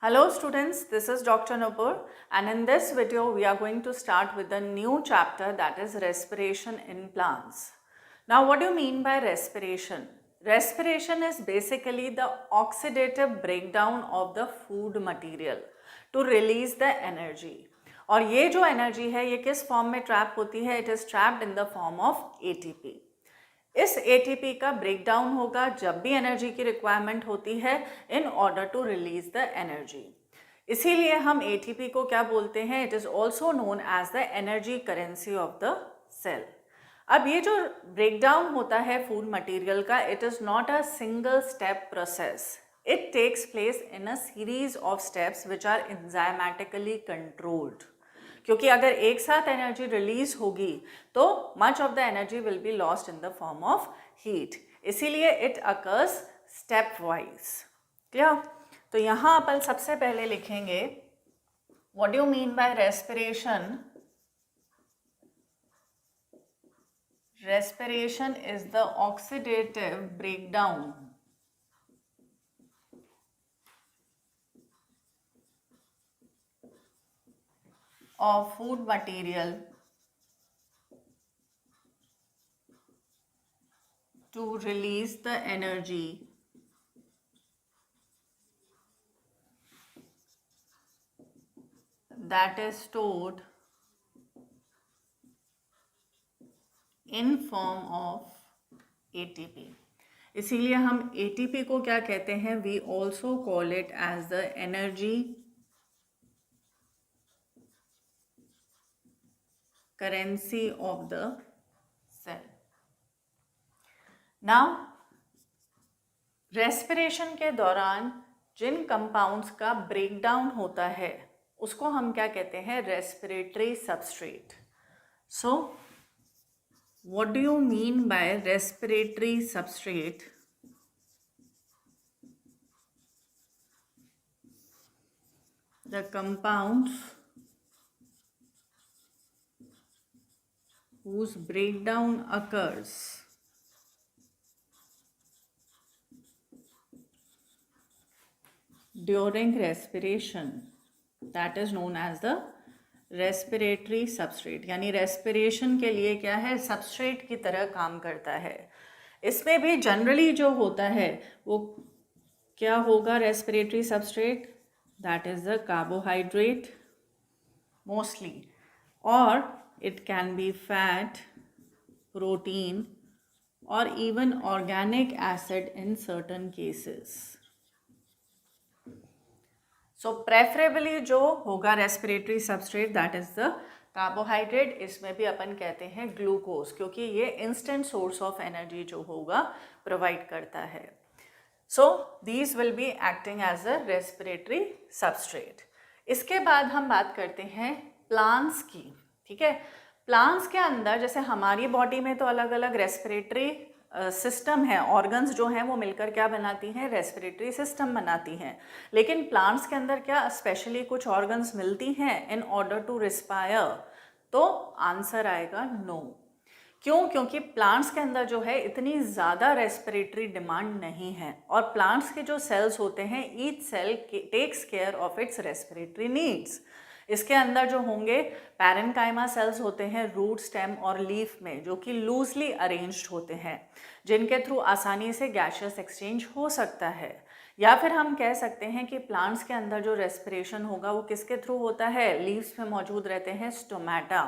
Hello students, this is Dr. Nupur and in this video we are going to start with a new chapter, that is respiration in plants. Now what do you mean by respiration? Respiration is basically the oxidative breakdown of the food material to release the energy. और ये जो energy है ये किस form में trap होती है? It is trapped in the form of ATP. इस ATP का ब्रेकडाउन होगा जब भी एनर्जी की रिक्वायरमेंट होती है in order to release the energy. इसीलिए हम ATP को क्या बोलते हैं? It is also known as the energy currency of the cell. अब ये जो ब्रेकडाउन होता है फूड मटेरियल का, it is not a single step process, it takes place in a series of steps which are enzymatically controlled. क्योंकि अगर एक साथ एनर्जी रिलीज होगी तो much of the energy will be lost in the form of heat, इसीलिए it occurs step wise. Clear? तो यहाँ अपन सबसे पहले लिखेंगे what do you mean by respiration. Respiration is the oxidative breakdown of food material to release the energy that is stored in form of ATP। इसीलिए हम ATP को क्या कहते हैं? We also call it as the energy currency of the cell. Now respiration के दौरान जिन compounds का breakdown होता है उसको हम क्या कहते हैं? Respiratory substrate. So what do you mean bye respiratory substrate? The compounds whose breakdown occurs during respiration, that is known as the respiratory substrate। यानी respiration के लिए क्या है? substrate की तरह काम करता है। इसमें भी जनरली जो होता है वो क्या होगा? respiratory substrate, that is the carbohydrate mostly, or it can be fat, protein or even organic acid in certain cases। So preferably जो होगा respiratory substrate that is the carbohydrate, इसमें भी अपन कहते हैं ग्लूकोज, क्योंकि ये instant source of energy जो होगा प्रोवाइड करता है। So these will be acting as a respiratory substrate। इसके बाद हम बात करते हैं प्लांट्स की। ठीक है, प्लांट्स के अंदर जैसे हमारी बॉडी में तो अलग अलग रेस्पिरेटरी सिस्टम है, ऑर्गन्स जो हैं वो मिलकर क्या बनाती हैं? रेस्पिरेटरी सिस्टम बनाती हैं। लेकिन प्लांट्स के अंदर क्या स्पेशली कुछ ऑर्गन्स मिलती हैं इन ऑर्डर टू रिस्पायर? तो आंसर आएगा नो। क्यों? क्योंकि प्लांट्स के अंदर जो है इतनी ज़्यादा रेस्पिरेटरी डिमांड नहीं है, और प्लांट्स के जो सेल्स होते हैं each sale tax care of its respiratory needs. इसके अंदर जो होंगे पैरेन्काइमा सेल्स होते हैं रूट, स्टेम और लीफ में, जो कि लूजली अरेंज्ड होते हैं, जिनके थ्रू आसानी से गैसियस एक्सचेंज हो सकता है। या फिर हम कह सकते हैं कि प्लांट्स के अंदर जो रेस्पिरेशन होगा वो किसके थ्रू होता है? लीव्स में मौजूद रहते हैं स्टोमेटा।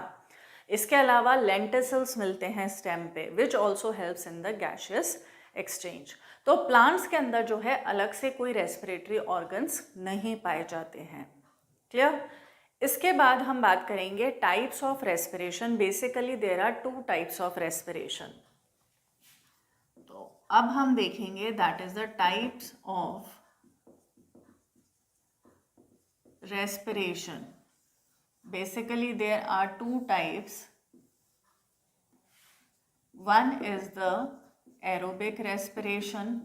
इसके अलावा लेंटिसल्स मिलते हैं स्टेम पे, which also helps in the gaseous exchange. तो प्लांट्स के अंदर जो है अलग से कोई रेस्पिरेटरी ऑर्गन्स नहीं पाए जाते हैं। क्लियर? इसके बाद हम बात करेंगे types of respiration. Basically there are two types of respiration. तो अब हम देखेंगे that is the types of respiration. Basically there are two types. One is the aerobic respiration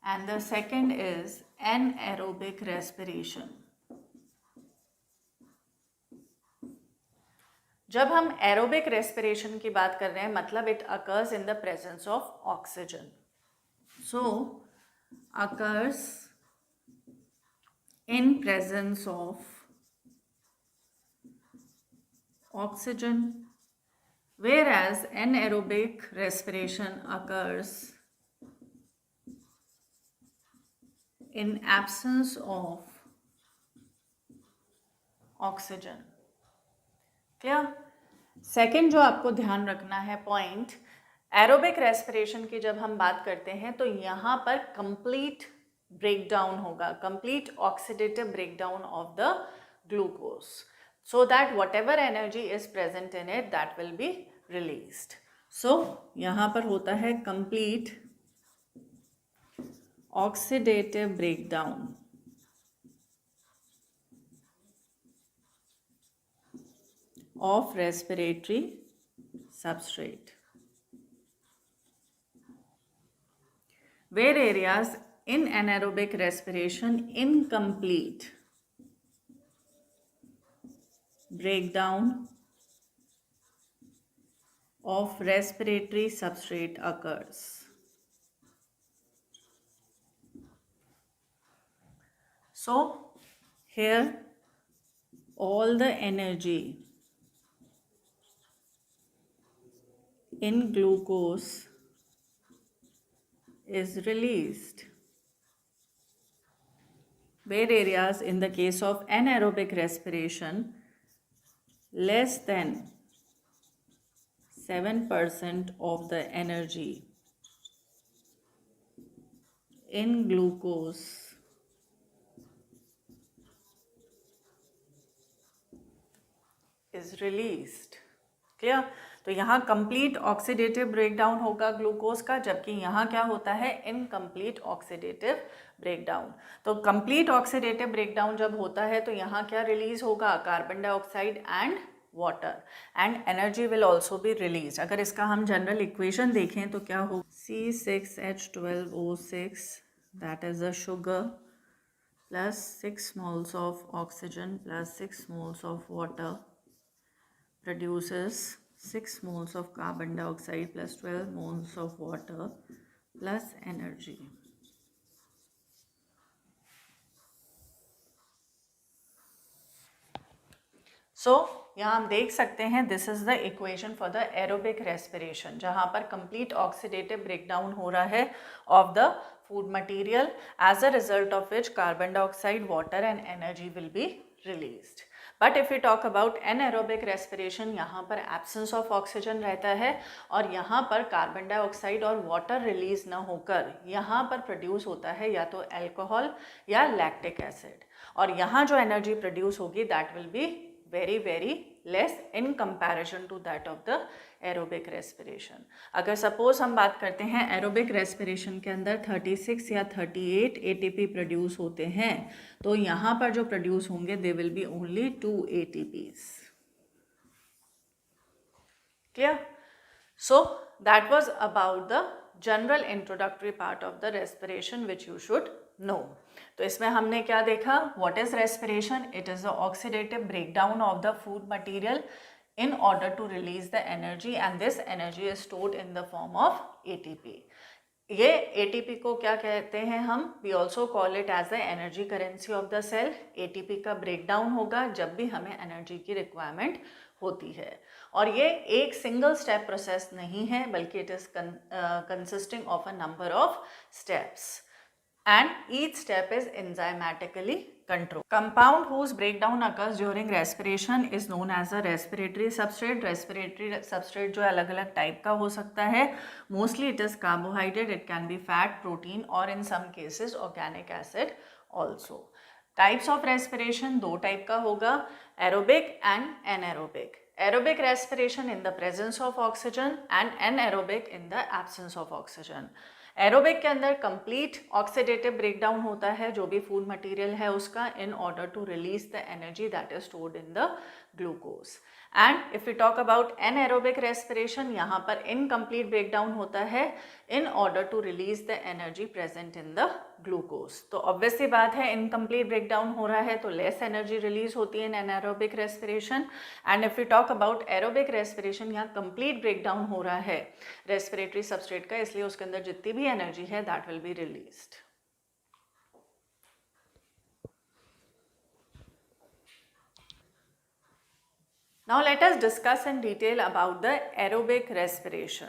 and the second is anaerobic respiration। जब हम aerobic respiration की बात कर रहे हैं मतलब it occurs in the presence of oxygen. So occurs in presence of oxygen, whereas anaerobic respiration occurs in absence of oxygen. Clear? Second जो आपको ध्यान रखना है पॉइंट, एरोबिक रेस्पिरेशन की जब हम बात करते हैं तो यहाँ पर कंप्लीट ब्रेकडाउन होगा, complete oxidative breakdown of the glucose, so that whatever energy is present in it that will be released. So यहाँ पर होता है complete oxidative breakdown of respiratory substrate, where areas in anaerobic respiration incomplete breakdown of respiratory substrate occurs. So here all the energy in glucose is released, where areas in the case of anaerobic respiration less than 7% of the energy in glucose is released. Clear? तो यहाँ complete oxidative breakdown होगा glucose का, जबकि यहाँ क्या होता है, incomplete oxidative breakdown. तो कंप्लीट ऑक्सीडेटिव ब्रेकडाउन जब होता है तो यहाँ क्या रिलीज होगा, carbon dioxide and water, and energy will also be release. अगर इसका हम जनरल इक्वेशन देखें तो क्या होगा, C6H12O6 that is the sugar plus 6 moles of oxygen plus 6 moles of water produces 6 moles of carbon dioxide plus 12 moles of water plus energy. So यहाँ हम देख सकते हैं this is the equation for the aerobic respiration, जहाँ पर complete oxidative breakdown हो रहा है of the food material, as a result of which carbon dioxide, water and energy will be released. But if you talk about anaerobic respiration, यहाँ पर absence of oxygen रहता है और यहाँ पर कार्बन डाइऑक्साइड और वाटर रिलीज न होकर यहाँ पर प्रोड्यूस होता है या तो अल्कोहल या लैक्टिक एसिड, और यहाँ जो एनर्जी प्रोड्यूस होगी that will be very very less in comparison to that of the aerobic respiration. अगर सपोज हम बात करते हैं एरोबिक रेस्पिरेशन के अंदर 36 या 38 एटीपी प्रोड्यूस होते हैं, तो यहाँ पर जो प्रोड्यूस होंगे they will be only 2 ATPs। Clear? So that was about the general introductory part of the respiration which you should know. तो इसमें हमने क्या देखा, what is respiration? It is the oxidative breakdown of the food material in order to release the energy, and this energy is stored in the form of ATP. ये ATP को क्या कहते हैं हम, we also call it as the energy currency of the cell। ATP का breakdown होगा जब भी हमें एनर्जी की रिक्वायरमेंट होती है, और ये एक सिंगल स्टेप प्रोसेस नहीं है, बल्कि it is consisting of a number of steps, and each step is enzymatically controlled. Compound whose breakdown occurs during respiration is known as a respiratory substrate. Respiratory substrate जो अलग अलग type का हो सकता है, mostly it is carbohydrate, it can be fat, protein or in some cases organic acid also. Types of respiration दो type का होगा, aerobic and anaerobic. Aerobic respiration in the presence of oxygen and anaerobic in the absence of oxygen. Aerobic के अंदर complete oxidative breakdown होता है जो भी food material है उसका, in order to release the energy that is stored in the glucose. And if you talk about anaerobic respiration, यहाँ पर इनकम्प्लीट ब्रेकडाउन होता है in order to release the energy present in the glucose. तो obviously बात है incomplete breakdown हो रहा है तो लेस एनर्जी रिलीज होती है in anaerobic respiration. And if you talk about aerobic respiration, यहाँ कंप्लीट ब्रेकडाउन हो रहा है रेस्पिरेटरी सबस्ट्रेट का, इसलिए उसके अंदर जितनी भी एनर्जी है that will be released. Now let us discuss in detail about the aerobic respiration.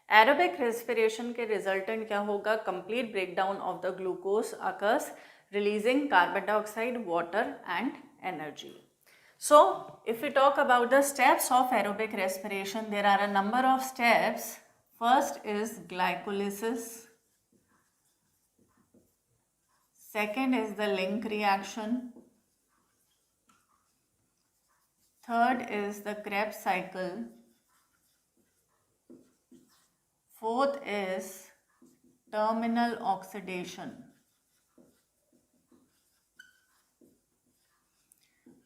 Aerobic respiration के resultant क्या होगा? Complete breakdown of the glucose occurs, releasing carbon dioxide, water and energy. So if we talk about the steps of aerobic respiration, there are a number of steps. First is glycolysis. Second is the link reaction. Third is the Krebs cycle. Fourth is terminal oxidation,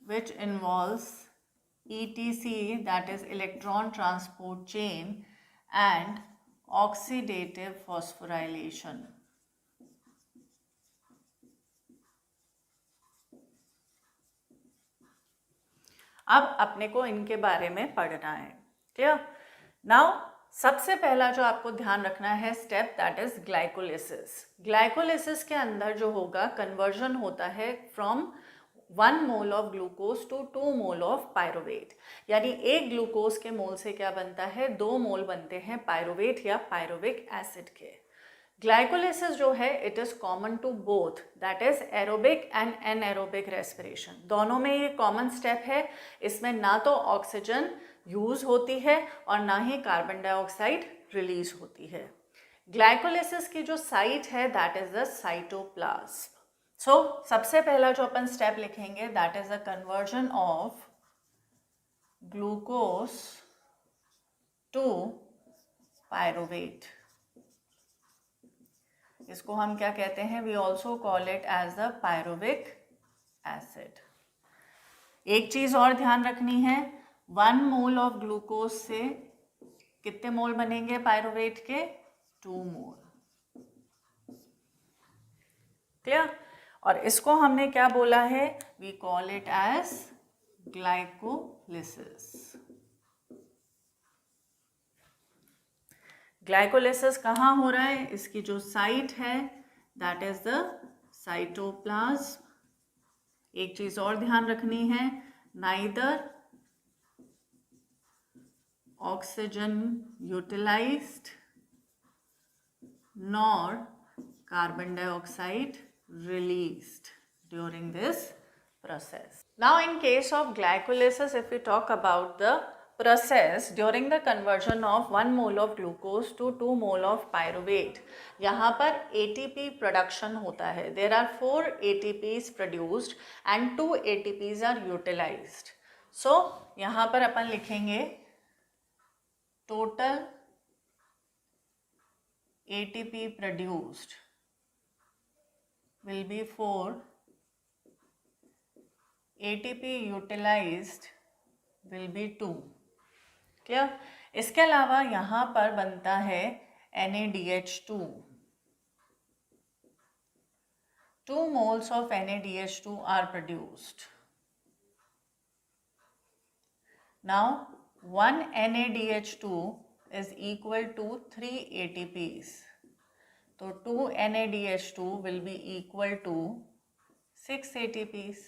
which involves ETC, that is electron transport chain, and oxidative phosphorylation. अब अपने को इनके बारे में पढ़ना है. Clear? Now सबसे पहला जो आपको ध्यान रखना है step, that is glycolysis. Glycolysis के अंदर जो होगा कन्वर्जन होता है from 1 mole of glucose to 2 mole of pyruvate. यानी एक ग्लूकोज के मोल से क्या बनता है? 2 मोल बनते हैं पायरुवेट या पायरुविक एसिड के. ग्लाइकोलिसिस जो है it is common to both, that is aerobic and anaerobic respiration. दोनों में ये कॉमन स्टेप है. इसमें ना तो ऑक्सीजन यूज होती है और ना ही कार्बन डाइऑक्साइड रिलीज होती है. ग्लाइकोलिसिस की जो साइट है that is the cytoplasm. So सबसे पहला जो अपन स्टेप लिखेंगे that is the conversion of glucose to pyruvate. इसको हम क्या कहते हैं? We also call it as the pyruvic acid. एक चीज और ध्यान रखनी है, 1 मोल ऑफ ग्लूकोज से कितने मोल बनेंगे पायरुवेट के? 2 मोल. क्लियर? और इसको हमने क्या बोला है? We call it as glycolysis. Glycolysis कहाँ हो रहा है? इसकी जो साइट है दैट इज द साइटोप्लाज्म. एक चीज और ध्यान रखनी है, neither oxygen utilized nor carbon dioxide released during this process. Now in case of glycolysis, if we talk about the process during the conversion of 1 mole of glucose to 2 mole of pyruvate, यहाँ पर ATP production होता है. There are 4 ATPs produced and 2 ATPs are utilized. So यहाँ पर अपन लिखेंगे total ATP produced will be 4, ATP utilized will be 2. Clear? इसके अलावा यहाँ पर बनता है NaDH2. 2 moles of NaDH2 are produced. Now 1 NaDH2 is equal to 3 ATPs. So 2 NaDH2 will be equal to 6 ATPs.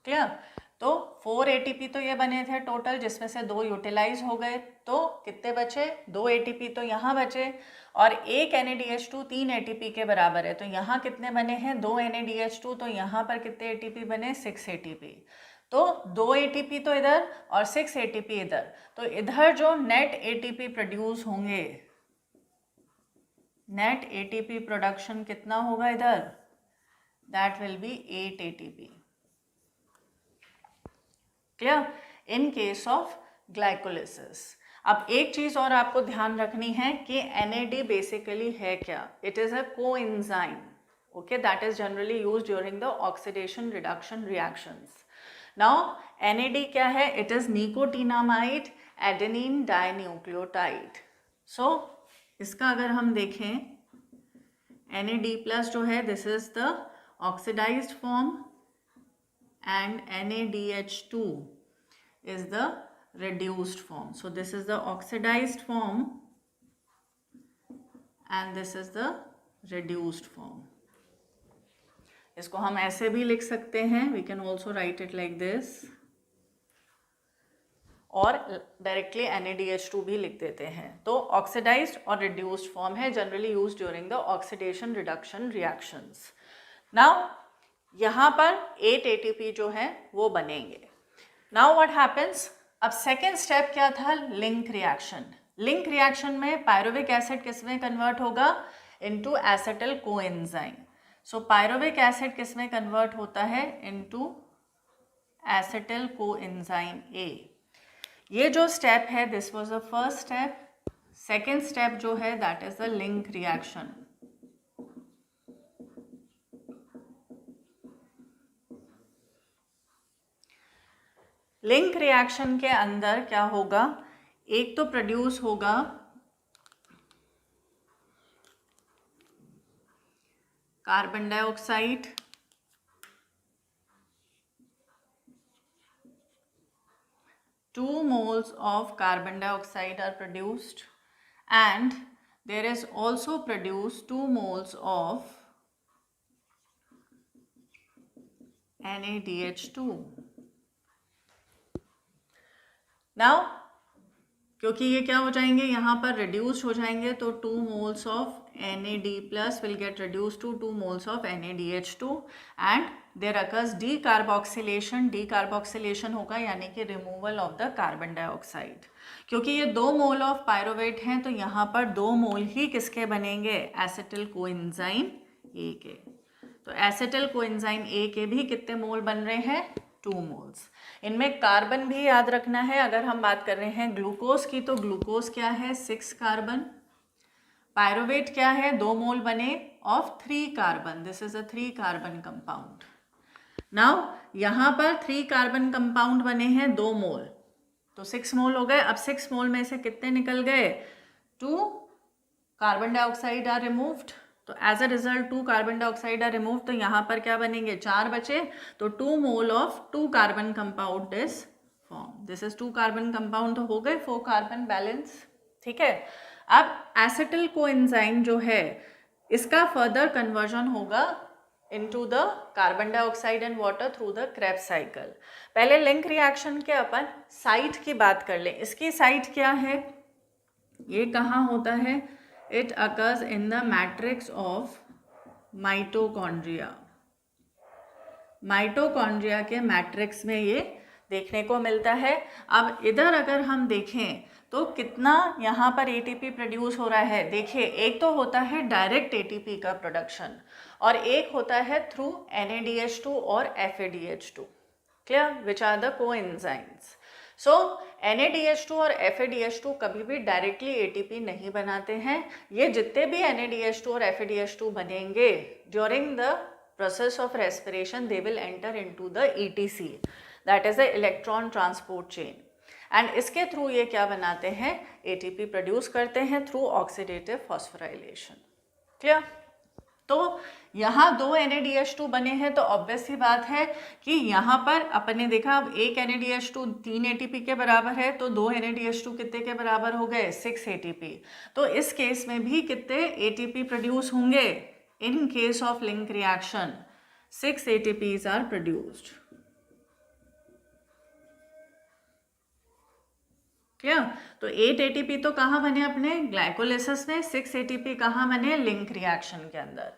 Clear? तो 4 ATP तो ये बने थे टोटल, जिसमें से 2 यूटिलाइज हो गए. तो कितने बचे? 2 ATP तो यहाँ बचे और एक NaDH2 3 ATP के बराबर है. तो यहाँ कितने बने हैं? 2 NaDH2. तो यहाँ पर कितने ATP बने? 6 ATP. तो 2 ATP तो इधर और 6 ATP इधर. तो इधर जो नेट ATP प्रोड्यूस होंगे, नेट ATP प्रोडक्शन कितना होगा इधर? That will B 8 ATP. Clear? In case of glycolysis. अब एक चीज और आपको ध्यान रखनी है कि NAD बेसिकली है क्या? It is a coenzyme. Okay, that is generally used during the oxidation reduction reactions. Now NAD क्या है? It is nicotinamide adenine dinucleotide. So इसका अगर हम देखें NAD प्लस जो है this is the oxidised form and NaDH2 is the reduced form. So this is the oxidized form and this is the reduced form. इसको हम ऐसे भी लिख सकते हैं. We can also write it like this. और डायरेक्टली NaDH2 भी लिख देते हैं। तो ऑक्सीडाइज्ड और रिड्यूस्ड फॉर्म है, generally use during the oxidation reduction reactions. Now यहाँ पर 8 ATP जो है वो बनेंगे। नाउ व्हाट हैपेंस, अब सेकेंड स्टेप क्या था, लिंक रिएक्शन। लिंक रिएक्शन में पायरुविक एसिड किस में कन्वर्ट होगा, इनटू एसिटिल कोएंजाइम। सो पायरुविक एसिड किस में कन्वर्ट होता है, इनटू एसिटिल कोएंजाइम A। ये जो स्टेप है, this was the first step. Second step जो है that is the link reaction. Link reaction के अंदर क्या होगा, एक तो प्रोड्यूस होगा carbon dioxide, two moles of carbon dioxide are produced, and there is also produced 2 moles of NaDH2. Now क्योंकि ये क्या हो जाएंगे, यहाँ पर रिड्यूस हो जाएंगे, तो 2 moles of NaD plus will get reduced to 2 moles of NaDH2 and there occurs decarboxylation। decarboxylation होगा यानी कि removal of the carbon dioxide. क्योंकि ये 2 मोल ऑफ पायरुवेट हैं तो यहाँ पर 2 मोल ही किसके बनेंगे, एसिटिल कोएंजाइम A के। तो एसिटिल कोएंजाइम A के भी कितने मोल बन रहे हैं, 2 मोल्स। इनमें कार्बन भी याद रखना है। अगर हम बात कर रहे हैं ग्लूकोज की, तो ग्लूकोज क्या है, 6 कार्बन। पायरुवेट क्या है, 2 मोल बने of 3 carbon, this is a 3 carbon compound. Now यहाँ पर 3 कार्बन कंपाउंड बने हैं 2 मोल, तो 6 मोल हो गए। अब 6 मोल में से कितने निकल गए, 2 कार्बन डाइऑक्साइड आर रिमूव्ड। तो as a result 2 carbon dioxide are remove, तो यहाँ पर क्या बनेंगे, 4 बचे। तो 2 mole of 2 carbon compound is form, this is 2 carbon compound, तो हो गए 4 कार्बन बैलेंस। ठीक है। अब एसिटिल कोएंजाइम जो है इसका फर्दर कन्वर्जन होगा into the carbon dioxide and water through the Krebs cycle. पहले लिंक रिएक्शन के अपन साइट की बात कर लें। इसकी साइट क्या है, ये कहाँ होता है, it occurs in the matrix of mitochondria। Mitochondria के मैट्रिक्स में ये देखने को मिलता है। अब इधर अगर हम देखें तो कितना यहाँ पर ATP प्रोड्यूस हो रहा है, देखिए एक तो होता है डायरेक्ट ATP का प्रोडक्शन और एक होता है थ्रू NaDH2 और FADH2। Clear, which are the coenzymes. So NaDH2 और FADH2 कभी भी डायरेक्टली ATP नहीं बनाते हैं। ये जितने भी NaDH2 और FADH2 बनेंगे during the process of respiration, they will enter into the ETC, that is the electron transport chain. And इसके थ्रू ये क्या बनाते हैं, ATP प्रोड्यूस करते हैं थ्रू ऑक्सीडेटिव फॉस्फोराइलेशन। क्लियर। तो यहाँ 2 NaDH2 बने हैं, तो ऑब्वियस सी बात है कि यहाँ पर अपने देखा, अब एक NaDH2 3 ATP के बराबर है, तो 2 NaDH2 कितने के बराबर हो गए, 6 ATP। तो इस केस में भी कितने ATP प्रोड्यूस होंगे, in case of link reaction 6 ATPs are produced. क्या, तो 8 ATP तो कहाँ बने अपने ग्लाइकोलिसिस में, 6 ATP कहाँ बने, लिंक रिएक्शन के अंदर।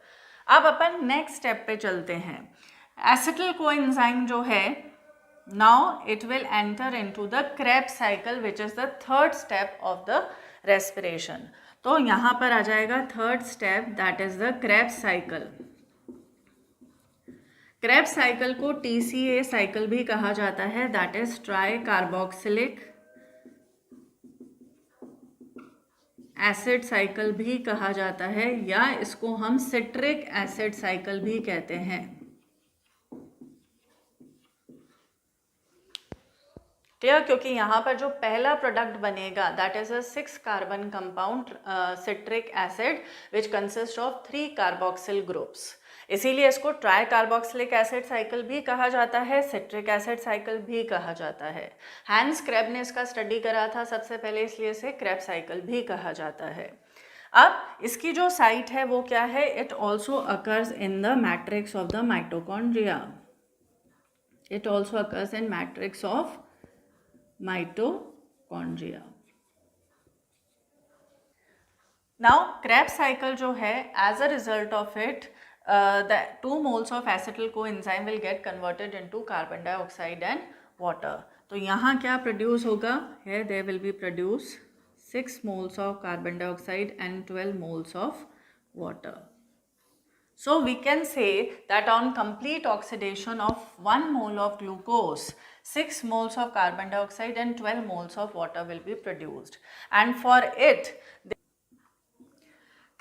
अब अपन नेक्स्ट स्टेप पे चलते हैं। एसिटिल कोएंजाइम जो है, now it will enter into the Krebs cycle which is the third step of the respiration. तो यहाँ पर आ जाएगा third step, that is the Krebs cycle. Krebs cycle को TCA साइकिल भी कहा जाता है, that is try carboxylic acid cycle भी कहा जाता है, या इसको हम सिट्रिक एसिड साइकिल भी कहते हैं। क्लियर, क्योंकि यहाँ पर जो पहला प्रोडक्ट बनेगा that is a 6 carbon compound citric acid which consist of 3 carboxyl groups, इसीलिए इसको ट्राई कार्बोक्सिलिक एसिड साइकिल भी कहा जाता है, सिट्रिक एसिड साइकिल भी कहा जाता है। हैंस क्रेब ने इसका स्टडी करा था सबसे पहले, इसलिए इसे क्रेब साइकिल भी कहा जाता है। अब इसकी जो साइट है वो क्या है, it also occurs in the matrix of the mitochondria. It also occurs in matrix of mitochondria. Now Krebs cycle जो है, as a result of it the 2 moles of acetyl coenzyme will get converted into carbon dioxide and water. तो यहाँ क्या produce होगा? Here there will be produce 6 moles of carbon dioxide and 12 moles of water. So we can say that on complete oxidation of 1 mole of glucose, 6 moles of carbon dioxide and 12 moles of water will be produced. And for it,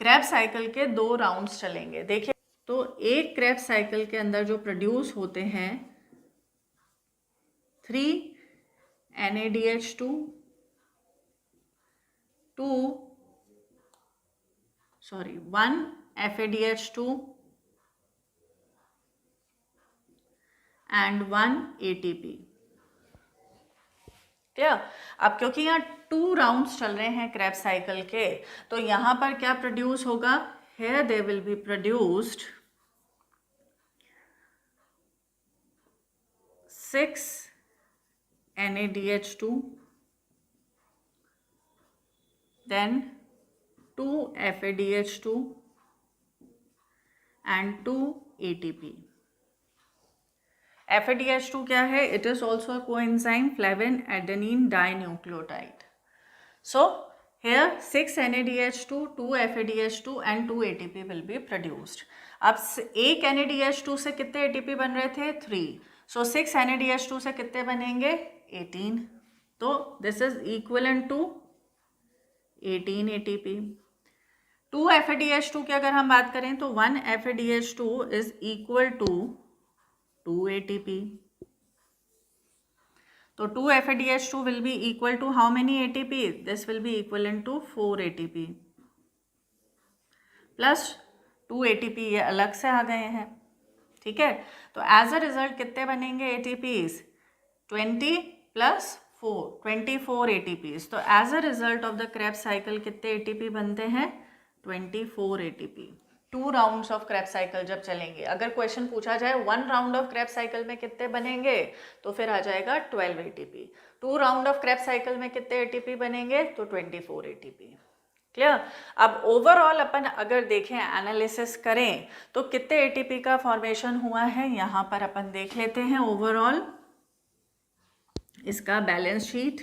Krebs cycle के 2 rounds चलेंगे. देखिए, तो एक Krebs cycle के अंदर जो produce होते हैं 3 NADH2, 1 FADH2 and 1 ATP. क्या? अब क्योंकि यहाँ 2 राउंड्स चल रहे हैं Krebs साइकिल के, तो यहाँ पर क्या प्रोड्यूस होगा? Here they will be produced 6 NADH2, then 2 FADH2 and 2 ATP. FADH2 क्या है? It is also a coenzyme flavin adenine dinucleotide. So here 6 NADH2, 2 FADH2 and 2 ATP will be produced. अब एक NADH2 से कितने ATP बन रहे थे? 3. So 6 NADH2 से कितने बनेंगे? 18. तो this is equivalent to 18 ATP. 2 FADH2 की अगर हम बात करें तो 1 FADH2 is equal to 2 ATP. तो 2 FADH2 will be equal to how many ATP? This will be equivalent to 4 ATP. Plus 2 ATP ये अलग से आ गए हैं. ठीक है, तो एज अ रिजल्ट कितने बनेंगे ATPs? 20 plus 4, 24 ATPs. तो as a result of the Krebs cycle कितने ATP बनते हैं? 24 ATP. 2 rounds of Krebs cycle जब चलेंगे, अगर क्वेश्चन पूछा जाए 1 राउंड ऑफ Krebs साइकिल में कितने बनेंगे, तो फिर आ जाएगा 12 ATP. 2 round of Krebs cycle में कितने ATP बनेंगे? तो 24 ATP. क्लियर? अब ओवरऑल अपन अगर देखें, एनालिसिस करें, तो कितने ATP का फॉर्मेशन हुआ है यहाँ पर अपन देख लेते हैं. ओवरऑल इसका बैलेंस शीट.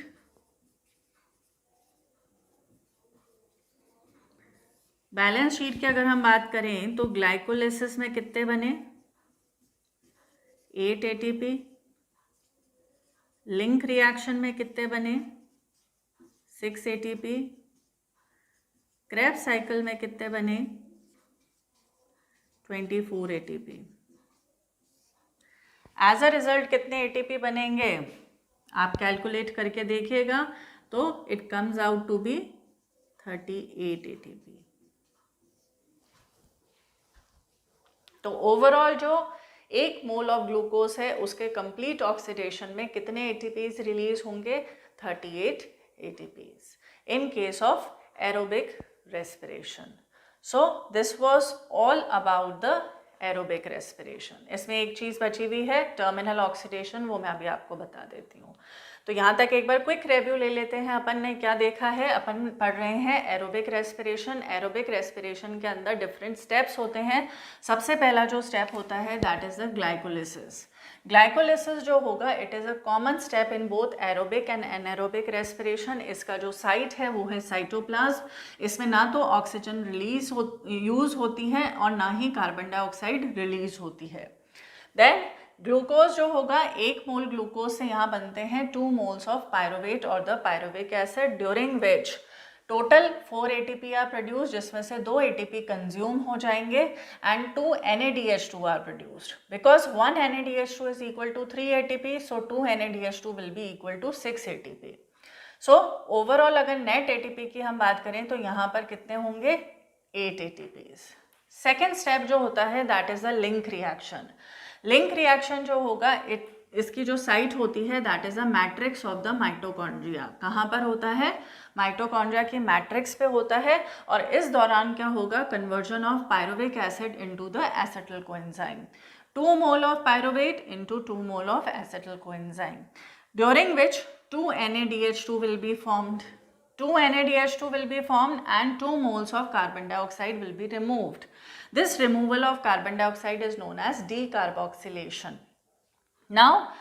बैलेंस शीट की अगर हम बात करें तो ग्लाइकोलिसिस में कितने बने? 8 ATP. लिंक रिएक्शन में कितने बने? 6 ATP. Krebs साइकिल में कितने बने? 24 ATP. एज अ रिजल्ट कितने ATP बनेंगे आप कैलकुलेट करके देखिएगा, तो it comes out to be 38 ATP. तो ओवरऑल जो 1 मोल ऑफ ग्लूकोज है उसके कंप्लीट ऑक्सीडेशन में कितने ATPs रिलीज होंगे? 38 ATPs in case of aerobic respiration. So this was all about the aerobic respiration. इसमें एक चीज़ बची हुई है, टर्मिनल ऑक्सीडेशन, वो मैं अभी आपको बता देती हूँ. तो यहाँ तक एक बार क्विक रिव्यू ले लेते हैं. अपन ने क्या देखा है? अपन पढ़ रहे हैं एरोबिक रेस्पिरेशन. एरोबिक रेस्पिरेशन के अंदर डिफरेंट स्टेप्स होते हैं. सबसे पहला जो स्टेप होता है that is the glycolysis. Glycolysis जो होगा it is a common step in both aerobic and anaerobic respiration. इसका जो साइट है वो है साइटोप्लाज्म. इसमें ना तो ऑक्सीजन यूज़ होती है और ना ही कार्बन डाइऑक्साइड रिलीज होती है. देन ग्लूकोज जो होगा, 1 मोल ग्लूकोज से यहाँ बनते हैं 2 मोल्स ऑफ पायरुवेट और the pyruvic acid, during which total 4 ATP are produce, जिसमें से 2 ATP कंज्यूम हो जाएंगे and 2 NADH2 are produced. Because 1 NADH2 is equal to 3 ATP, so 2 NADH2 will be equal to 6 ATP. So overall अगर net ATP की हम बात करें तो यहाँ पर कितने होंगे? 8 ATPs. सेकेंड स्टेप जो होता है that is the link reaction. Link reaction जो होगा इसकी जो साइट होती है that is the matrix of the mitochondria. कहाँ पर होता है? माइटोकॉन्ड्रिया की मैट्रिक्स पे होता है. और इस दौरान क्या होगा? Conversion of pyruvic acid into the acetyl coenzyme. 2 mole of pyruvate into 2 mole of acetyl coenzyme, during which 2 NaDH2 will be formed. 2 NaDH2 will be formed and 2 moles of carbon dioxide will be removed. This removal of carbon dioxide is known as decarboxylation. Now,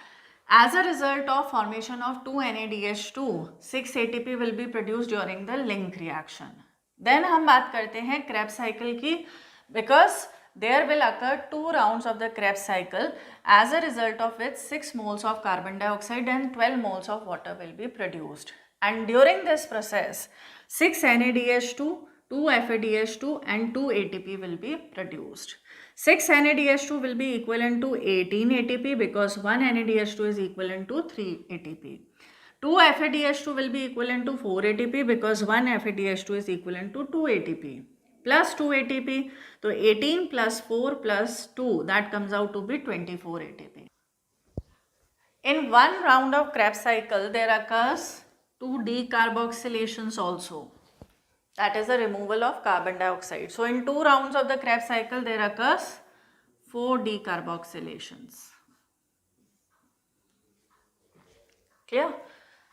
as a result of formation of 2 NaDH2, 6 ATP will be produced during the link reaction. Then हम बात करते हैं Krebs cycle की, because there will occur 2 rounds of the Krebs cycle, as a result of which 6 moles of carbon dioxide and 12 moles of water will be produced. And during this process, 6 NaDH2, 2 FADH2 and 2 ATP will be produced. 6 NaDH2 will be equivalent to 18 ATP because 1 NaDH2 is equivalent to 3 ATP. 2 FADH2 will be equivalent to 4 ATP because 1 FADH2 is equivalent to 2 ATP. Plus 2 ATP, so 18 plus 4 plus 2, that comes out to be 24 ATP. In one round of Krebs cycle, there occurs 2 decarboxylations also. That is the removal of carbon dioxide. So in 2 rounds of the Krebs cycle, there occurs 4 decarboxylations. Clear?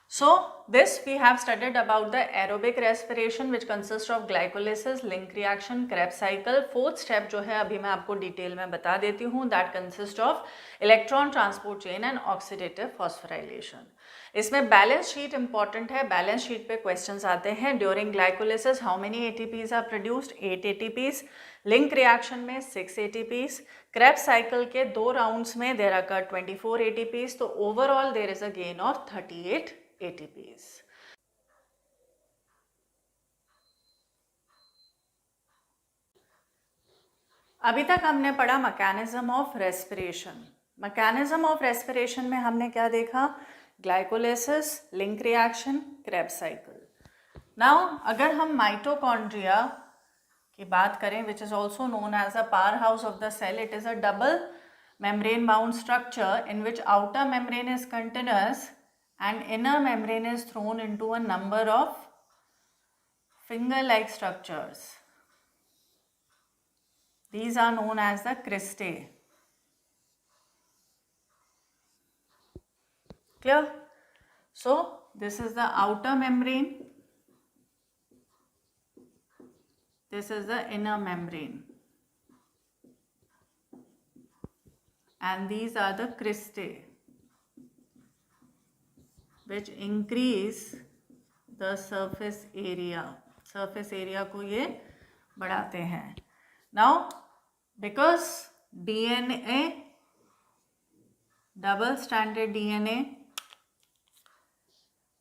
So this we have studied about the aerobic respiration, which consists of glycolysis, link reaction, Krebs cycle. Fourth step जो है अभी मैं आपको detail में बता देती हूँ, that consists of electron transport chain and oxidative phosphorylation. इसमें बैलेंस शीट इंपॉर्टेंट है. बैलेंस शीट पे क्वेश्चंस आते हैं. During glycolysis how many ATPs are produced? 8 ATPs. Link reaction में 6 एटीपीज. Krebs साइकिल के 2 राउंड्स में देयर अकर 24 एटीपीज. तो overall there is a gain of 38 ATPs. अभी तक हमने पढ़ा mechanism of respiration. Mechanism of respiration में हमने क्या देखा? Glycolysis, link reaction, Krebs cycle. Now अगर हम माइटोकॉन्ड्रिया की बात करें, which is also known as a power house of the cell, it is a double membrane bound structure in which outer membrane is continuous and inner membrane is thrown into a number of finger-like structures. These are known as the cristae. Clear? So this is the outer membrane. This is the inner membrane. And these are the cristae, which increase the surface area. Surface area को ये बढ़ाते हैं. Now, because DNA, double stranded DNA,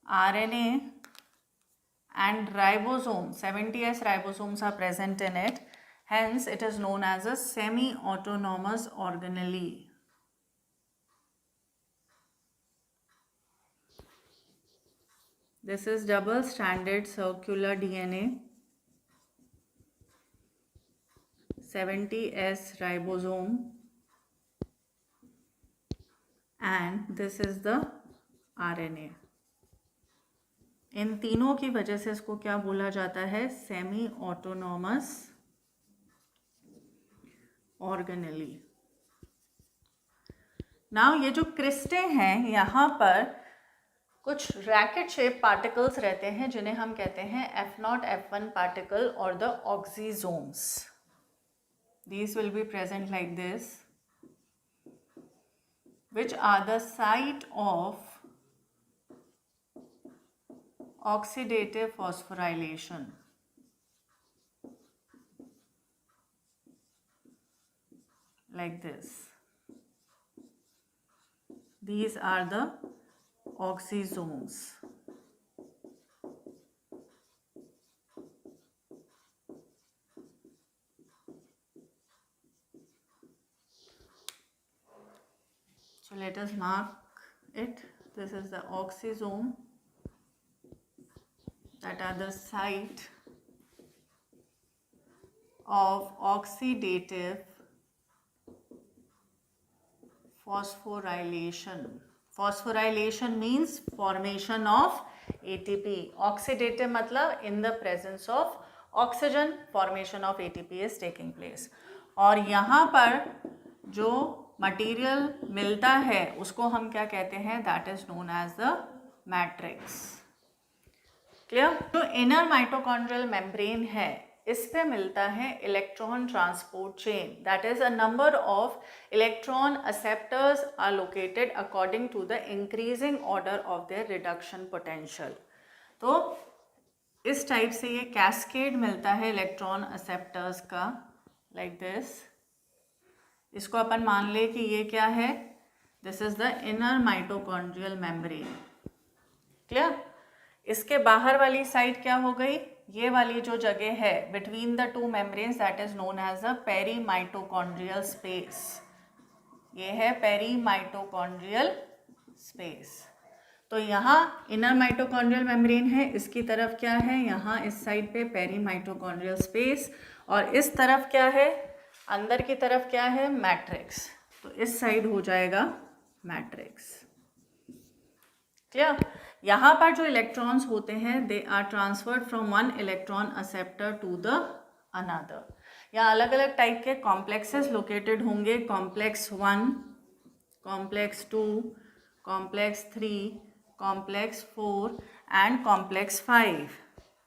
RNA and ribosome, 70S ribosomes are present in it. Hence, it is known as a semi-autonomous organelle. This is double-stranded circular DNA, 70S ribosome, and this is the RNA. इन तीनों की वजह से इसको क्या बोला जाता है? Semi autonomous organelle. Now ये जो क्रिस्टे हैं, यहाँ पर कुछ रैकेट शेप पार्टिकल्स रहते हैं जिन्हें हम कहते हैं F0, F1 पार्टिकल और the oxysomes. These will be present like this, which are the site of oxidative phosphorylation. Like this. These are the oxysomes. So let us mark it. This is the oxysome. That are the site of oxidative phosphorylation. Phosphorylation means formation of ATP. Oxidative मतलब in the presence of oxygen, formation of ATP is taking place. और यहाँ पर जो material मिलता है उसको हम क्या कहते हैं? That is known as the matrix. Clear? जो इनर माइटोकॉन्ड्रियल मेम्ब्रेन है इस पे मिलता है electron transport chain, that is a number of electron acceptors are located according to the increasing order of their reduction potential. तो इस type से ये कैस्केड मिलता है इलेक्ट्रॉन एक्सेप्टर्स का, लाइक दिस। इसको अपन मान ले कि ये क्या है, this is the inner mitochondrial membrane. Clear? इसके बाहर वाली साइड क्या हो गई, ये वाली जो जगह है between the two membranes, that is known as the perimitochondrial space. ये है पेरीमाइटोकॉन्ड्रियल स्पेस। तो यहाँ इनर माइटोकॉन्ड्रियल मेम्ब्रेन है, इसकी तरफ क्या है, यहाँ इस साइड पे पेरीमाइटोकॉन्ड्रियल स्पेस, और इस तरफ क्या है, अंदर की तरफ क्या है, मैट्रिक्स। तो इस साइड हो जाएगा मैट्रिक्स। क्लियर? यहाँ पर जो इलेक्ट्रॉन्स होते हैं they are transferred from one electron acceptor to the another. यहाँ अलग अलग टाइप के कॉम्प्लेक्सेस लोकेटेड होंगे, complex 1, complex 2, complex 3, complex 4 and complex 5।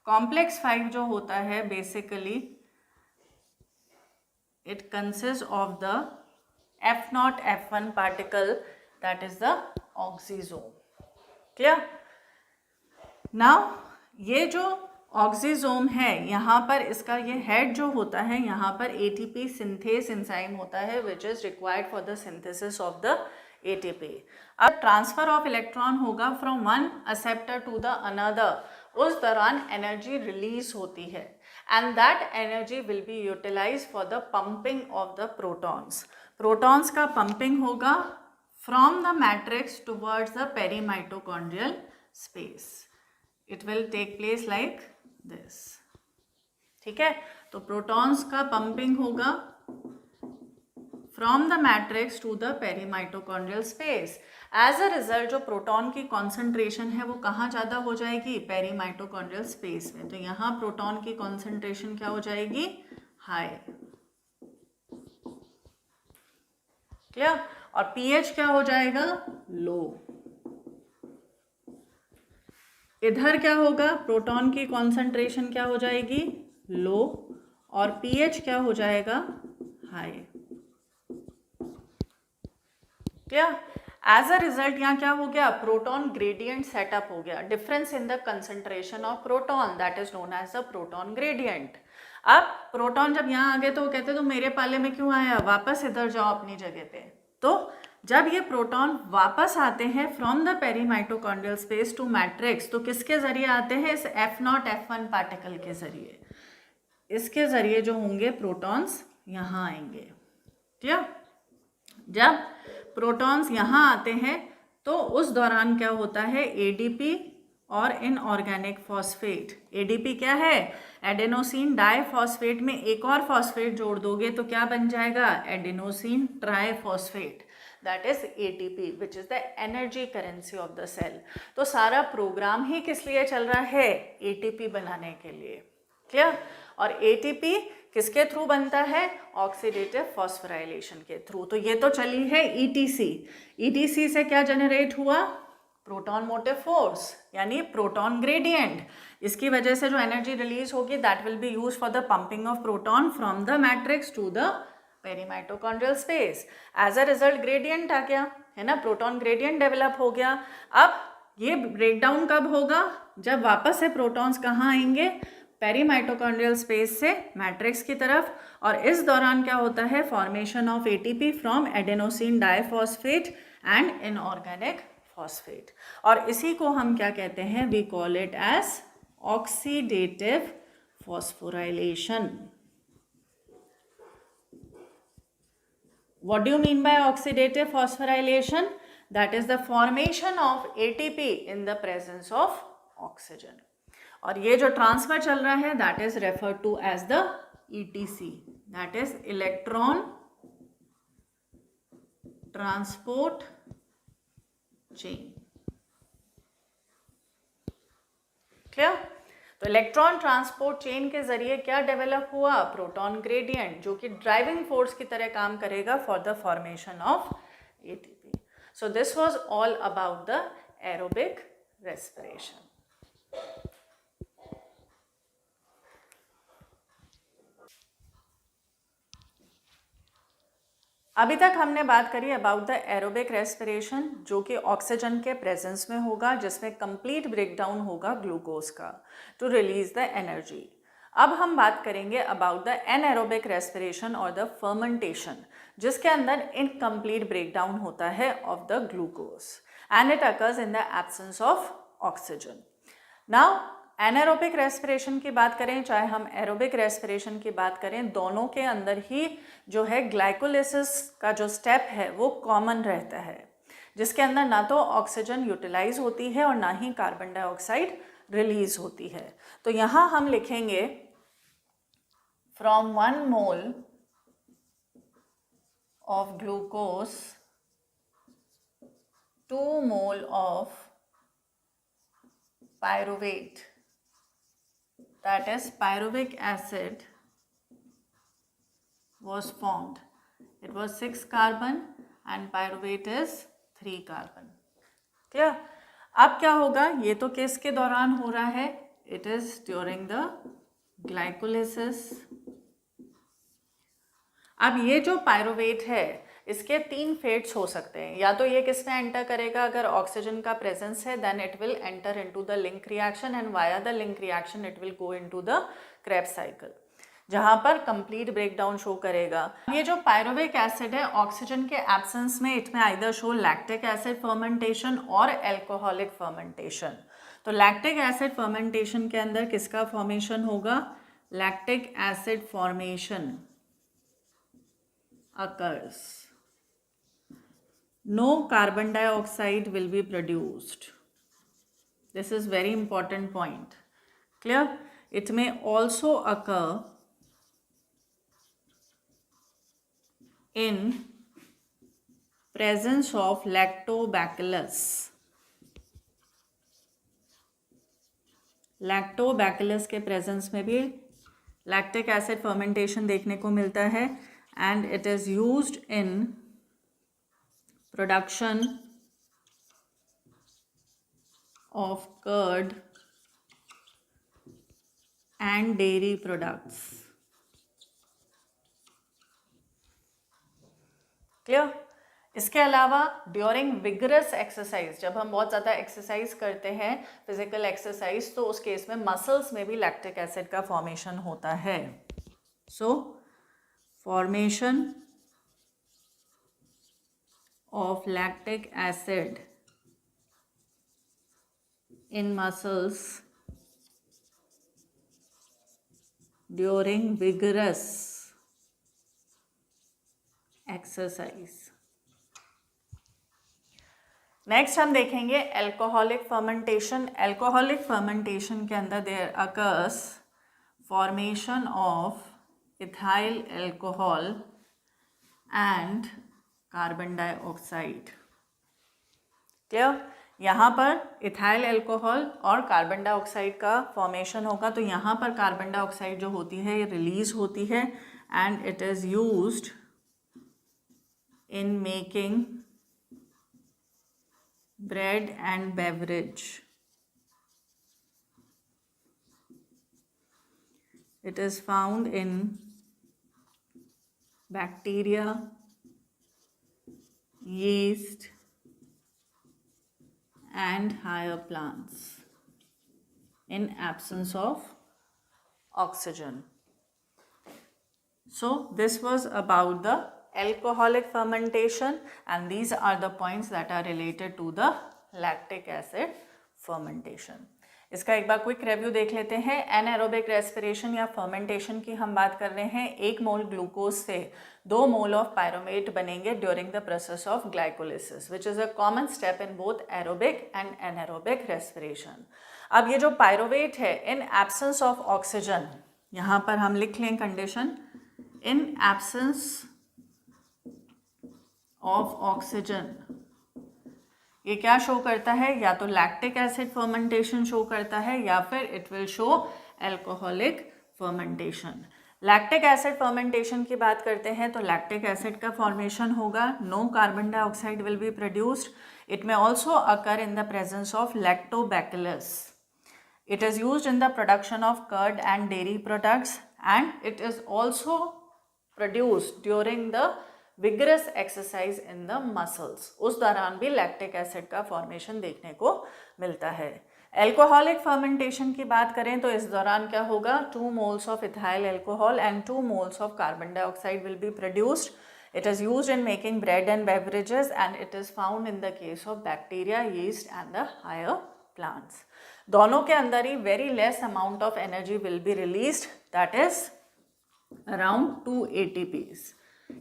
Complex 5 जो होता है basically it consist of the F0 F1 particle, that is the oxysome. Clear? Now ये जो ऑक्सीजोम है यहाँ पर इसका ये हेड जो होता है, यहाँ पर ATP सिंथेस एंजाइम होता है which is required for the synthesis of the ATP। अब ट्रांसफर ऑफ इलेक्ट्रॉन होगा from one acceptor to the another, उस दौरान एनर्जी रिलीज होती है and that energy will be utilise for the pumping of the protons. Protons का pumping होगा from the matrix towards the perimitochondrial space. It will take place like this. ठीक है? तो protons का पंपिंग होगा from the matrix to the perimitochondrial space. As a result जो proton की concentration है वो कहाँ ज़्यादा हो जाएगी, पेरीमाइटोकॉन्ड्रियल स्पेस में। तो यहाँ प्रोटॉन की कॉन्सेंट्रेशन क्या हो जाएगी, हाई। क्लियर? और pH क्या हो जाएगा, लो। इधर क्या होगा, प्रोटॉन की कॉन्सेंट्रेशन क्या हो जाएगी, लो, और pH क्या हो जाएगा, हाई। क्या? एज अ रिजल्ट यहाँ क्या हो गया, प्रोटॉन ग्रेडियंट सेटअप हो गया, difference in the concentration of proton, that is known as the proton gradient. अब प्रोटॉन जब यहाँ आ गए तो वो कहते तो मेरे पाले में क्यों आया, वापस इधर जाओ अपनी जगह पे। तो जब ये प्रोटॉन वापस आते हैं from the perimitochondrial space to matrix, तो किसके जरिए आते हैं, इस F0 F1 पार्टिकल के जरिए। इसके जरिए जो होंगे प्रोटॉन्स यहाँ आएंगे। ठीक? जब प्रोटॉन्स यहाँ आते हैं तो उस दौरान क्या होता है, ADP और इनऑर्गेनिक फॉस्फेट। ADP क्या है, एडेनोसिन डाइफॉस्फेट में एक और फॉस्फेट जोड़ दोगे तो क्या बन जाएगा, adenosine triphosphate, that is ATP which is the energy currency of the cell. तो सारा प्रोग्राम ही किस लिए चल रहा है, ATP बनाने के लिए। क्लियर? और ATP किसके थ्रू बनता है, ऑक्सीडेटिव फॉस्फोराइलेशन के थ्रू। तो ये तो चली है ETC। ETC से क्या जनरेट हुआ, प्रोटॉन मोटिव फोर्स यानी प्रोटॉन ग्रेडियंट। इसकी वजह से जो एनर्जी रिलीज होगी that will be use for the pumping of proton from the matrix to the perimitochondrial space. As a result gradient आ गया है ना, प्रोटॉन ग्रेडियंट डेवलप हो गया। अब ये ब्रेकडाउन कब होगा, जब वापस से प्रोटॉन्स कहाँ आएंगे, पेरीमाइटोकॉन्ड्रियल स्पेस से मैट्रिक्स की तरफ। और इस दौरान क्या होता है, formation of ATP from adenosine diphosphate and inorganic phosphate. और इसी को हम क्या कहते हैं, we call it as oxidative phosphorylation. What do you mean by oxidative phosphorylation? That is the formation of ATP in the presence of oxygen. और ये जो ट्रांसफर चल रहा है that is referred to as the ETC, that is electron transport chain. Clear? तो electron transport chain के जरिए क्या डेवलप हुआ, प्रोटॉन ग्रेडियंट, जो कि ड्राइविंग फोर्स की तरह काम करेगा for the formation of ATP. So this was all about the aerobic respiration. अभी तक हमने बात करी अबाउट द एरोबिक रेस्पिरेशन, जो कि ऑक्सीजन के प्रेजेंस में होगा, जिसमें कंप्लीट ब्रेकडाउन होगा ग्लूकोज का टू रिलीज द एनर्जी. अब हम बात करेंगे अबाउट द एनएरोबिक रेस्पिरेशन और द फर्मेंटेशन, जिसके अंदर इनकम्प्लीट ब्रेकडाउन होता है of the glucose and it occurs in the absence of oxygen. Now anaerobic respiration की बात करें चाहे हम एरोबिक रेस्पिरेशन की बात करें, दोनों के अंदर ही जो है ग्लाइकोलिसिस का जो स्टेप है वो कॉमन रहता है, जिसके अंदर ना तो ऑक्सीजन यूटिलाइज होती है और ना ही कार्बन डाइऑक्साइड रिलीज होती है. तो यहाँ हम लिखेंगे from 1 mole of glucose 2 mole of pyruvate, that is pyruvic acid, was formed. It was 6 carbon and pyruvate is 3 carbon. Clear? अब क्या होगा, ये तो किसके दौरान हो रहा है, it is during the glycolysis. अब ये जो पायरुवेट है इसके 3 फेट्स हो सकते हैं. या तो ये किस में एंटर करेगा, अगर ऑक्सीजन का प्रेजेंस है then it will enter into the link reaction and via the link reaction it will go into the Krebs cycle, जहां पर कंप्लीट ब्रेकडाउन शो करेगा. ये जो पायरुविक एसिड है ऑक्सीजन के एब्सेंस में it may either show lactic acid fermentation और alcoholic fermentation. तो लैक्टिक एसिड फर्मेंटेशन के अंदर किसका फॉर्मेशन होगा, lactic acid formation occurs. No carbon dioxide will be produced. This is very important point. Clear? It may also occur in presence of lactobacillus. Lactobacillus के presence में भी lactic acid fermentation देखने को मिलता है and it is used in production of curd and dairy products. Clear? इसके अलावा during vigorous exercise, जब हम बहुत ज़्यादा एक्सरसाइज करते हैं फिजिकल एक्सरसाइज, तो उस केस में मसल्स में भी लैक्टिक एसिड का फॉर्मेशन होता है. So formation of lactic acid in muscles during vigorous exercise. Next हम देखेंगे एल्कोहलिक फर्मेंटेशन. एल्कोहलिक फर्मेंटेशन के अंदर there occurs formation of ethyl alcohol and carbon dioxide. Clear? यहाँ पर इथाइल अल्कोहल और कार्बन डाइऑक्साइड का फॉर्मेशन होगा. तो यहाँ पर कार्बन डाइऑक्साइड जो होती है ये रिलीज होती है and it is used in making bread and beverage. It is found in bacteria, yeast and higher plants in absence of oxygen. So this was about the alcoholic fermentation and these are the points that are related to the lactic acid fermentation. इसका एक बार quick review देख लेते हैं. Anaerobic respiration या fermentation की हम बात कर रहे हैं. 1 मोल ग्लूकोज से 2 मोल ऑफ पायरुवेट बनेंगे during the process of glycolysis which is a common step in both aerobic and anaerobic respiration. अब ये जो पायरुवेट है इन एब्सेंस ऑफ ऑक्सीजन, यहाँ पर हम लिख लें condition, in absence of oxygen ये क्या शो करता है, या तो लैक्टिक एसिड फर्मेंटेशन शो करता है या फिर it will show alcoholic fermentation. Lactic acid fermentation की बात करते हैं तो लैक्टिक एसिड का फॉर्मेशन होगा, no carbon dioxide will be produced. It may also occur in the presence of lactobacillus. It is used in the production of curd and dairy products and it is also produced during the vigorous exercise in the muscles. उस दौरान भी lactic acid का formation देखने को मिलता है. Alcoholic fermentation की बात करें तो इस दौरान क्या होगा, 2 moles of ethyl alcohol and 2 moles of carbon dioxide will be produced. It is used in making bread and beverages and it is found in the case of bacteria, yeast and the higher plants. दोनों के अंदर ही very less amount of energy will be released, that is around 2 ATPs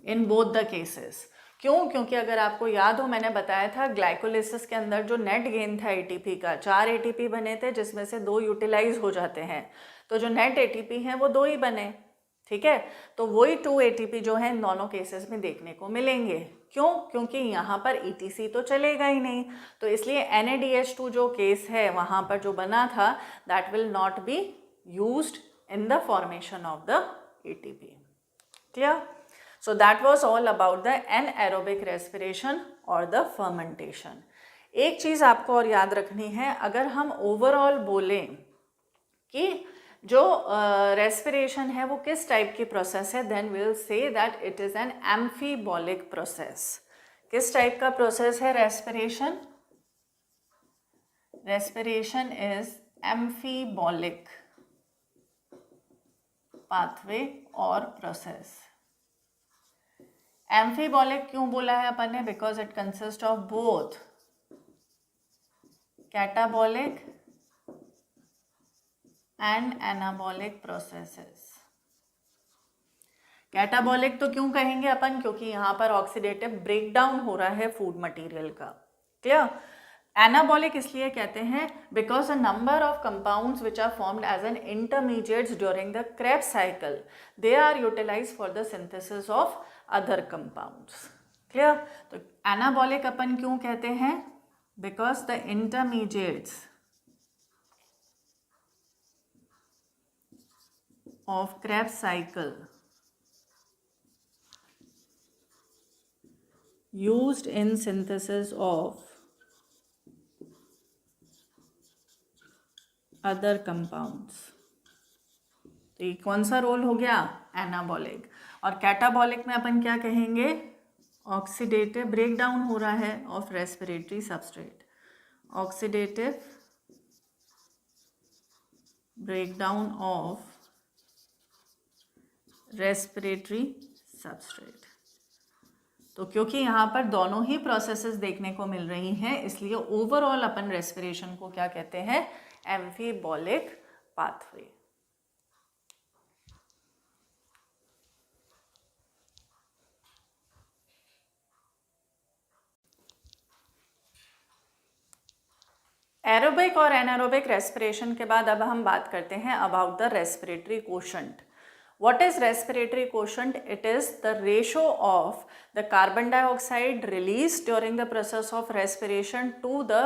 in both the cases. क्यों? क्योंकि अगर आपको याद हो, मैंने बताया था ग्लाइकोलिसिस के अंदर जो नेट गेन था एटीपी का, 4 ATP बने थे जिसमें से 2 यूटिलाइज हो जाते हैं. तो जो नेट ATP हैं वो 2 ही बने. ठीक है, तो वही 2 ATP जो है इन दोनों केसेस में देखने को मिलेंगे. क्यों? क्योंकि यहाँ पर ETC तो चलेगा ही नहीं. तो इसलिए NADH2 जो केस है वहाँ पर जो बना था, that will not be used in the formation of the ATP. Clear? So that was all about the anaerobic respiration or the fermentation. एक चीज़ आपको और याद रखनी है, अगर हम ओवरऑल बोलें कि जो रेस्पिरेशन है वो किस टाइप की प्रोसेस है, then will say that it is an amphibolic process. किस टाइप का प्रोसेस है respiration? Respiration is amphibolic pathway और प्रोसेस. एम्फीबॉलिक क्यों बोला है अपन ने? Because it consist of both catabolic and anabolic processes. Catabolic तो क्यों कहेंगे अपन? क्योंकि यहाँ पर ऑक्सीडेटिव ब्रेकडाउन हो रहा है फूड मटेरियल का. क्लियर? एनाबॉलिक इसलिए कहते हैं because a number of compounds which are formed as an intermediates during the Krebs cycle, they are utilised for the synthesis of other compounds. Clear? तो anabolic अपन क्यों कहते हैं? Because the intermediates of Krebs cycle used in synthesis of other compounds. तो ये कौन सा role हो गया? एनाबॉलिक. और कैटाबॉलिक में अपन क्या कहेंगे? ऑक्सीडेटिव ब्रेकडाउन हो रहा है of respiratory substrate. Oxidative breakdown of respiratory substrate. तो क्योंकि यहाँ पर दोनों ही प्रोसेसेस देखने को मिल रही हैं, इसलिए ओवरऑल अपन रेस्पिरेशन को क्या कहते हैं? Amphibolic pathway. एरोबिक और एनारोबिक रेस्पिरेशन के बाद अब हम बात करते हैं about the respiratory quotient. What is respiratory quotient? It is the ratio of the carbon dioxide released during the process of respiration to the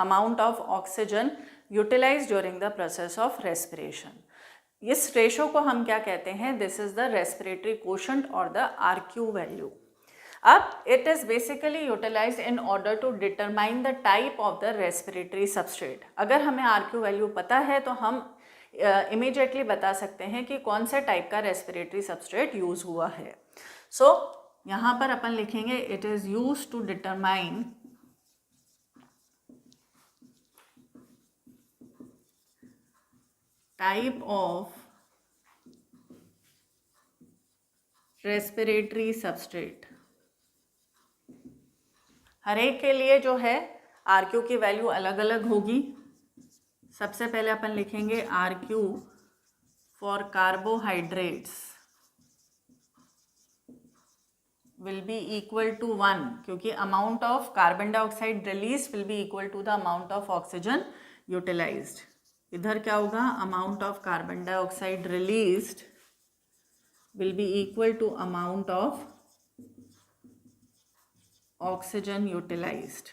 amount of oxygen utilized during the process of respiration. इस ratio को हम क्या कहते हैं? This is the respiratory quotient और the RQ value. अब it is basically utilised in order to determine the type of the respiratory substrate. अगर हमें RQ वैल्यू पता है तो हम इमीडिएटली बता सकते हैं कि कौन से टाइप का रेस्पिरेटरी सबस्ट्रेट यूज हुआ है. सो यहाँ पर अपन लिखेंगे it is use to determine type of respiratory substrate. हर एक के लिए जो है RQ की वैल्यू अलग अलग होगी. सबसे पहले अपन लिखेंगे RQ for carbohydrates will be equal to 1, क्योंकि amount of carbon dioxide release will be equal to the amount of oxygen utilised. इधर क्या होगा? Amount of carbon dioxide released will be equal to amount of oxygen utilised.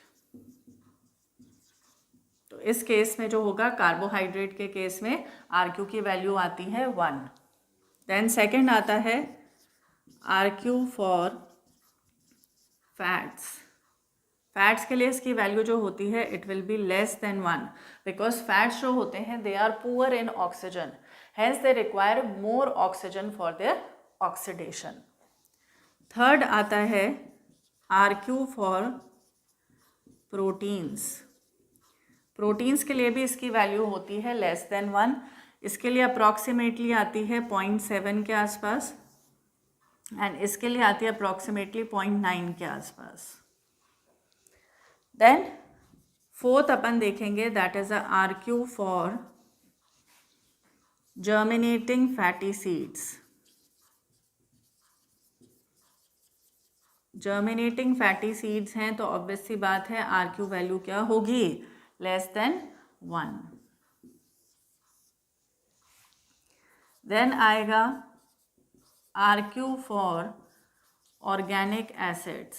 तो इस case में जो होगा carbohydrate के केस में RQ की वैल्यू आती है 1. देन सेकेंड आता है RQ फॉर फैट्स. फैट्स के लिए इसकी वैल्यू जो होती है it will be less than 1 because fats जो होते हैं they are poor in oxygen, hence they require more oxygen for their oxidation. Third आता है RQ फॉर प्रोटीन्स. प्रोटीन्स के लिए भी इसकी वैल्यू होती है लेस देन 1. इसके लिए अप्रॉक्सीमेटली आती है 0.7 के आसपास एंड इसके लिए आती है अप्रॉक्सीमेटली 0.9 के आसपास. देन फोर्थ अपन देखेंगे that is RQ for germinating fatty seeds. Germinating fatty seeds हैं तो ऑब्वियस सी बात है RQ वैल्यू क्या होगी, लेस देन 1. देन आएगा RQ for organic acids.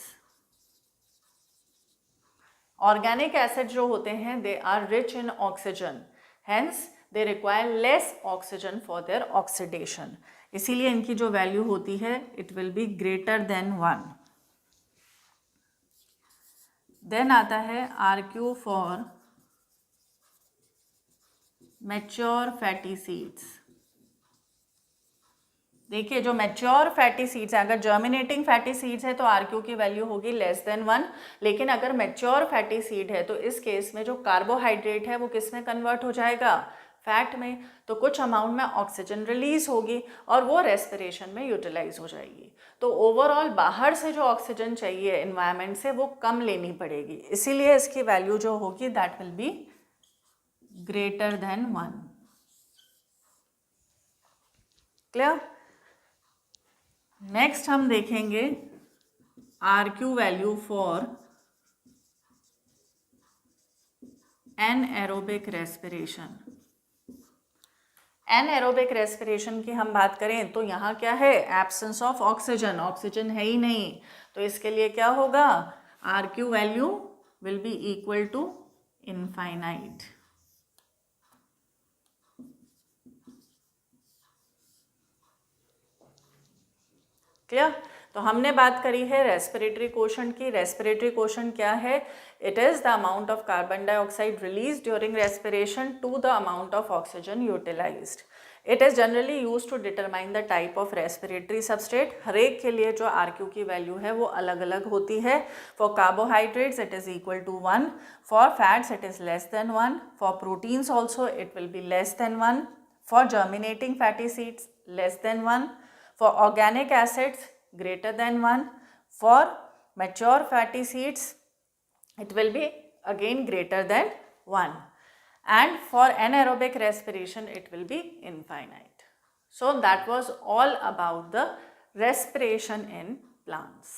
Organic acid जो होते हैं they are rich in oxygen, hence they require less oxygen for their oxidation. इसीलिए इनकी जो वैल्यू होती है it will be greater than 1. Then आता है RQ for mature fatty seeds. देखिए जो मैच्योर फैटी सीड्स हैं, अगर जर्मिनेटिंग फैटी सीड्स है तो RQ की वैल्यू होगी लेस देन 1, लेकिन अगर मैच्योर फैटी सीड है तो इस केस में जो कार्बोहाइड्रेट है वो किस में कन्वर्ट हो जाएगा, फैट में. तो कुछ अमाउंट में ऑक्सीजन रिलीज होगी और वो रेस्पिरेशन में यूटिलाइज हो जाएगी. तो ओवरऑल बाहर से जो ऑक्सीजन चाहिए एनवायरनमेंट से वो कम लेनी पड़ेगी, इसीलिए इसकी वैल्यू जो होगी that will be greater than 1. Clear. Next हम देखेंगे RQ value for anaerobic respiration. Anaerobic respiration की हम बात करें तो यहाँ क्या है, एब्सेंस ऑफ ऑक्सीजन, ऑक्सीजन है ही नहीं. तो इसके लिए क्या होगा, RQ value will be equal to infinite. Clear. तो हमने बात करी है रेस्पिरेटरी कोशेंट की. रेस्पिरेटरी कोशेंट क्या है, it is the amount of carbon dioxide release during respiration to the amount of oxygen utilized. It is generally use to determine the type of respiratory substrate. हर एक के लिए जो RQ की value है वो अलग अलग होती है. For carbohydrates it is equal to 1, for fats it is less than 1, for proteins also it will be less than 1, for germinating fatty seeds less than 1, for organic acids greater than 1, for mature fatty seeds it will be again greater than 1, and for anaerobic respiration it will be infinite. So that was all about the respiration in plants.